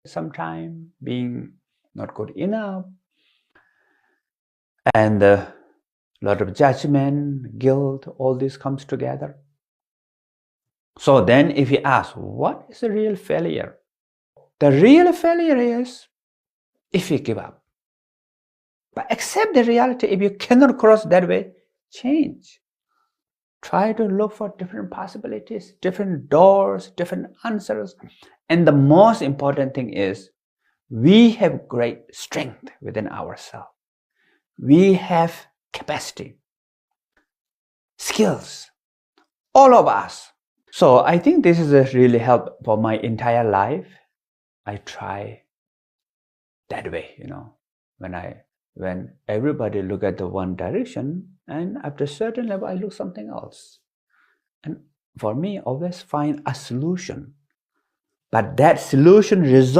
sometimes being not good enough, and a lot of judgment, guilt, all this comes together. So then if you ask, what is the real failure? The real failure is if you give up. But accept the reality. If you cannot cross that way, change. Try to look for different possibilities, different doors, different answers. And the most important thing is we have great strength within ourselves. We have capacity, skills, all of us. So I think this is a really help for my entire life. I try that way, when everybody look at the one direction, and after a certain level, I look something else. And for me, always find a solution. But that solution resolves